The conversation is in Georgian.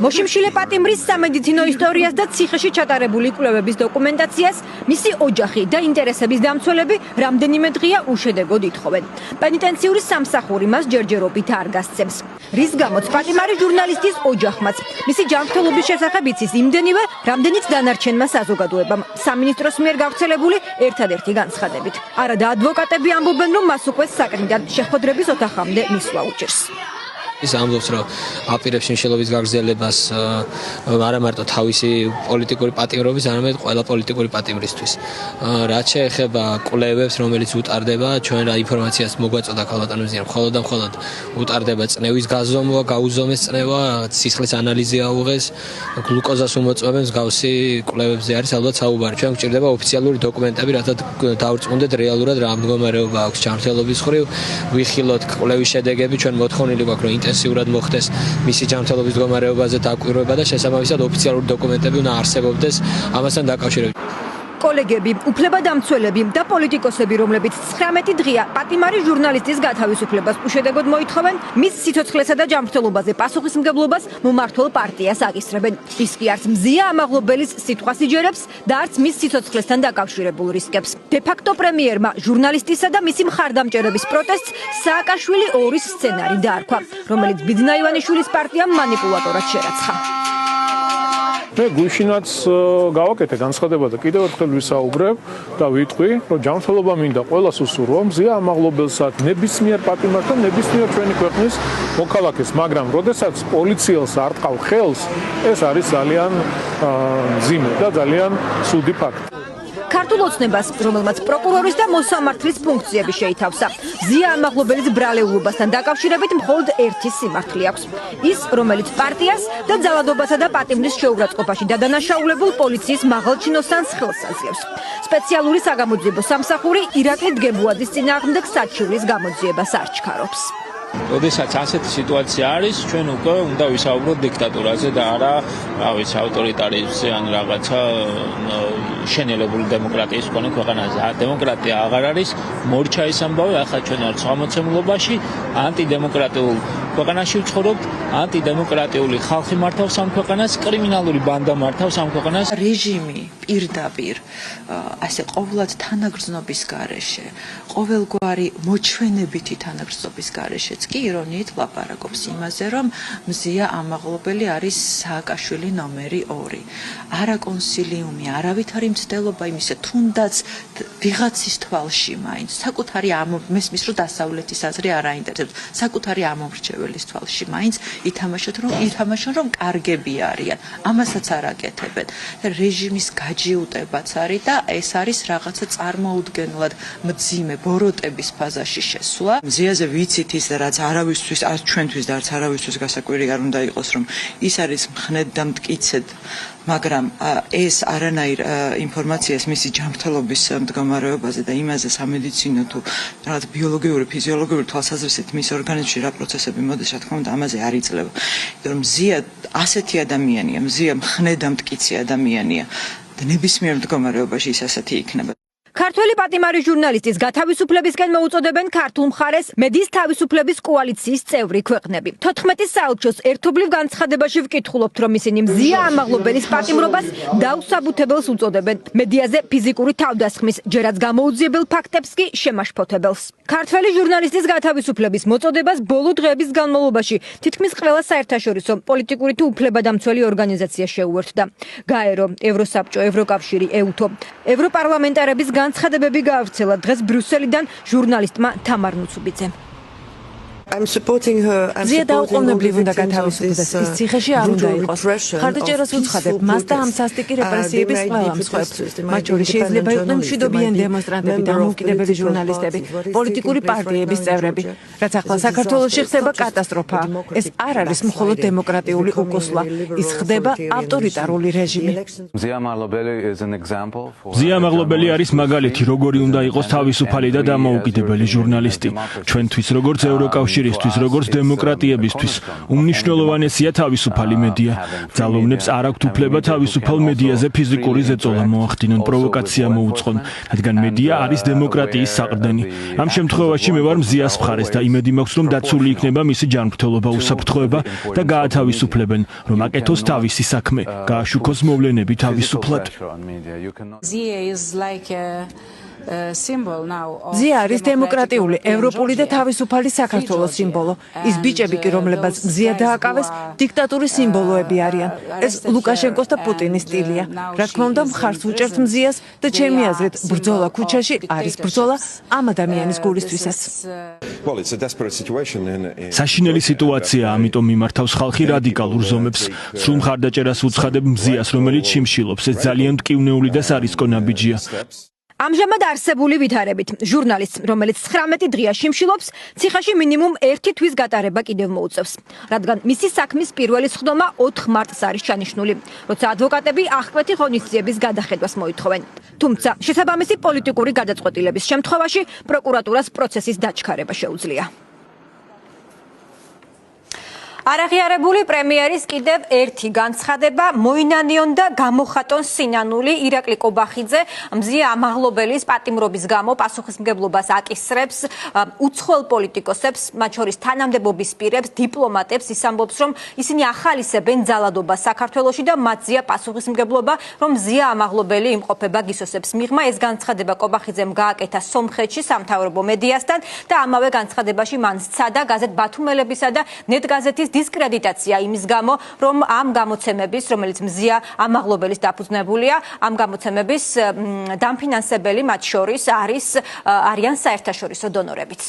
მოშიმშილე პატიმრის სამედიცინო ისტორიას და ციხეში ჩატარებული კვლევების დოკუმენტაციას მისი ოჯახი და ინტერესების დამცველები რამდენიმე დღეა უშედეგოდ ითხოვენ. პენიტენციური სამსახური მას ჯერჯერობით არ გასცემს. რის გამოც პატიმარი ჟურნალისტის ოჯახმაც მისი ჯანმრთელობის შესახებ იცის იმდენივე, რამდენიც დანარჩენმა საზოგადოებამ. სამინისტროს მიერ გავრცელებული ერთადერთი განცხადებით. არადა ადვოკატები ამბობენ, რომ მას უკვე საკრიდან შეხვედრების ოთახამდე მისვლა უჭირს. ის ამბობს, რომ აპირებს შიმშილობის გაგრძელებას არა მარტო თავისი პოლიტიკური პატიმრობის, არამედ ყველა პოლიტიკური პატიმრისთვის. რაც შეეხება კვლევებს, რომელიც უტარდება, ჩვენ რა ინფორმაციას მოგვაწოდა ქალბატონი მზია, მხოლოდ და მხოლოდ უტარდება წნევის გაზომვა, გაუზომეს წნევა, სისხლის ანალიზი აუღეს, გლუკოზას უმოწმებენ, მსგავსი კვლევებზე არის ალბათ საუბარი. ჩვენ გვჭირდება ოფიციალური დოკუმენტები, რათა დავრწმუნდეთ რეალურად რა მდგომარეობა აქვს ჯანმრთელობის მხრივ, ვიხილოთ კვლევის შედეგები, ჩვენ მოთხოვნილი გვაქვს, რომ ინტენსიურად მოხდეს მისი ჯანმრთელობის მდგომარეობაზე დაკვირვება და შესაბამისად ოფიციალური დოკუმენტები უნდა არსებობდეს ამასთან დაკავშირებით. კოლეგები, უფლებადამცველები და პოლიტიკოსები, რომლებიც 19 დღეა პატიმარი ჟურნალისტის გათავისუფლებას უშედეგოდ მოითხოვენ, მის სიცოცხლესა და ჯანმრთელობაზე პასუხისმგებლობას მომართულ პარტიას აკისრებენ. ის კი არც მზია ამაღლობელის სიტყვას იჯერებს და არც მის სიცოცხლესთან დაკავშირებულ რისკებს. დე-ფაქტო პრემიერმა ჟურნალისტისა და მისი მხარდამჭერების პროტესტს სააკაშვილი 2-ის სცენარი დაარქვა, რომელიც ბიძინა ივანიშვილის პარტიამ манипуляტორად შერაცხა. მე გუშინაც გავაკეთე განცხადება და კიდევ ერთხელ ვისაუბრებ და ვიტყვი, რომ ჯანმრთელობა მინდა ყველას უსურვო, მზია ამაღლობელსაც, ნებისმიერ პატიმართან, ნებისმიერ ჩვენი ქვეყნის მოქალაქეს, მაგრამ როდესაც პოლიციელს არტყავ ხელს, ეს არის ძალიან მძიმე და ძალიან ცუდი ფაქტი. ქართულ ოცნებას, რომელმაც პროკურორის და მოსამართლის ფუნქციები შეითავსა. მზია ამაღლობელის ბრალეულობასთან დაკავშირებით მხოლოდ ერთი სიმართლე აქვს. ის, რომელიც პარტიას და ძალადობასა და პატიმრის შეურაცხყოფაში დადანაშაულებულ პოლიციის მაღალჩინოსანს ხელს აძლევს. სპეციალური საგამოძიებო სამსახური ირაკლი დგებუაძის წინააღმდეგ საჩივრის გამოძიებას არ ჩქარობს. როდესაც ასეთი სიტუაცია არის, ჩვენ უკვე უნდა ვისაუბროთ დიქტატურაზე და არა, რა ვიცი, ავტორიტარიზმზე ან რაღაცა შენელებული დემოკრატიის მქონე ქვეყანაზე. დემოკრატია აღარ არის, მორჩა ის ამბავი, ახლა ჩვენ ვართ სამოცემულობაში, ანტიდემოკრატიულ ქვეყანაში ვცხოვრობთ, ანტიდემოკრატიული ხალხი მართავს ამ ქვეყანას, კრიმინალური ბანდა მართავს ამ ქვეყანას. რეჟიმი პირდაპირ ასე ყოველად თანაგრძნობის გარეშე, ყოველგვარი მოჩვენებითი თანაგრძნობის გარეშეც კი ირონიით ლაპარაკობს იმაზე, რომ მზია ამაღლობელი არის სააკაშვილი ნომერი 2. არა კონსილიუმი, არავითარი მცდელობა იმისა, თუნდაც ვიღაცის თვალში მაინც, საკუთარი მესმის რომ დასავლეთის აზრი არ აინტერესებს, საკუთარი ამომრჩეველის თვალში მაინც ითამაშონ რომ კარგები არიან. ამასაც არ აკეთებენ. რეჟიმის გაჯიუტებაც არის და ეს არის რაღაცა წარმოუდგენლად მძიმე ბოროტების ფაზაში შესვლა. მზიაზე ვიცით ის რაც არავისთვის, არც ჩვენთვის და არც არავისთვის გასაკვირი არ უნდა იყოს, რომ ის არის მხნედ და მტკიცედ, მაგრამ ეს არანაირ ინფორმაციას მისი ჯანმრთელობის მდგომარეობაზე და იმაზე სამედიცინო თუ რაღაც ბიოლოგიური, ფიზიოლოგიური თვალსაზრისით მის ორგანიზმში რა პროცესები მოდის, რა თქმა უნდა, ამაზე არ იძლევა. იმიტომ რომ მზია ასეთი ადამიანია, მზია მხნედ და მტკიცე ადამიანია და ნებისმიერ მდგომარეობაში ის ასეთი იქნება. ქართველი პატიმარი ჟურნალისტის გათავისუფლებისკენ მოუწოდებენ ქართულ მხარეს მედიის თავისუფლების კოალიციის წევრი ქვეყნები. 14 საელჩოს ერთობლივ განცხადებაში ვკითხულობთ, რომ ისინი მზია ამაღლობელის პატიმრობას დაუსაბუთებელს უწოდებენ. მედიაზე ფიზიკური თავდასხმის ჯერაც გამოუძიებელ ფაქტებს კი შემაშფოთებელს. ქართველი ჟურნალისტის გათავისუფლების მოწოდებას ბოლო დღეების განმავლობაში თითქმის ყველა საერთაშორისო პოლიტიკური თუ უფლებადამცველი ორგანიზაცია შეუერთდა. გაერო, ევროსაბჭო, ევროკავშირი, ეუთო, ევროპარლამენტარების განცხადებები გაავრცელა დღეს ბრიუსელიდან ჟურნალისტმა თამარ ნუცუბიძემ. მზია დაუყოვნებლივ უნდა გათავისუფლდეს, ის ციხეში არ უნდა იყოს. ხარდაჭერას უცხადებ, მას და ამ სასტიკი რეპრესიების ყველა მსხვერპლს. მათ შორის შეიძლება იყვნენ მშვიდობიანი დემონსტრანტები და დამოუკიდებელი ჟურნალისტები, პოლიტიკური პარტიების წევრები. რაც ახლა საქართველოში ხდება კატასტროფაა. ეს არ არის მხოლოდ დემოკრატიული უკუსლა, ის ხდება ავტორიტარული რეჟიმი. მზია ამაღლობელი არის მაგალითი, როგორი უნდა იყოს თავისუფალი და დამოუკიდებელი ჟურნალისტი. ჩვენთვის როგორც ევროკავშირი კავშირისთვის, როგორც დემოკრატიებისთვის. უმნიშვნელოვანესია თავისუფალი მედია. ძალოვნებს არ აქვთ უფლება თავისუფალ მედიაზე ფიზიკური ზეწოლა მოახდინონ, პროვოკაცია მოუწყონ, რადგან მედია არის დემოკრატიის საყრდენი. ამ შემთხვევაში მე ვარ მზიას მხარეს და იმედი მაქვს, რომ დაცული იქნება მისი ჯანმრთელობა, უსაფრთხოება და გაათავისუფლებენ, რომ აკეთოს თავისი საქმე, გააშუქოს მოვლენები თავისუფლად. მზია არის დემოკრატიული, ევროპული და თავისუფალი საქართველოს სიმბოლო. ის ბიჭები კი, რომლებაც მზია დააკავეს, დიქტატურის სიმბოლოები არიან. ეს ლუკაშენკოს და პუტინის სტილია. რა თქმა უნდა, მხარს უჭერთ მზიას და ჩემი აზრით, ბრძოლა ქუჩაში არის ბრძოლა ამ ადამიანის გულისთვისაც. საშინელი სიტუაცია, ამიტომ მიმართავს ხალხი რადიკალურ ზომებს. სრულ მხარდაჭერას უცხადებ მზიას, რომელიც შიმშილობს, ეს ძალიან მტკივნეული და სარისკო ნაბიჯია. ამჟამად არსებული ვითარებით, ჟურნალისტს, რომელიც 19 დღეა შიმშილობს, ციხაში მინიმუმ 1 თვის გატარება კიდევ მოუწევს, რადგან მისი საქმის პირველი სხდომა 4 მარტს არის ჩანიშნული, როცა ადვოკატები აღკვეთი ღონისძიების გადახედვას მოითხოვენ. თუმცა, შესაბამისი პოლიტიკური გადაწყვეტილების შემთხვევაში პროკურატურას პროცესის დაჩქარება შეუძლია. არაღიარებული პრემიერის კიდევ ერთი განცხადება მოინანიონ და გამოხატონ სინანული ირაკლი კობახიძე მზია ამაღლობელის პატიმრობის გამო პასუხისმგებლობას აკისრებს უცხოელ პოლიტიკოსებს, მათ შორის თანამდებობის პირებს, დიპლომატებს, ის ამბობს, რომ ისინი ახალისებენ ძალადობას საქართველოში და მათზეა პასუხისმგებლობა, რომ მზია ამაღლობელი იმყოფება გისოსებს მიღმა. ეს განცხადება კობახიძემ გააკეთა სომხეთში სამთავრობო მედიასთან და ამავე განცხადებაში მან სცადა გაზეთ ბათუმელებისა და ნეტგაზეთის დისკრედიტაცია იმის გამო, რომ ამ გამოცემების, რომელიც მზია ამაღლობელის დაფუძნებულია, ამ გამოცემების დამფინანსებელი მათ შორის არიან საერთაშორისო დონორებიც.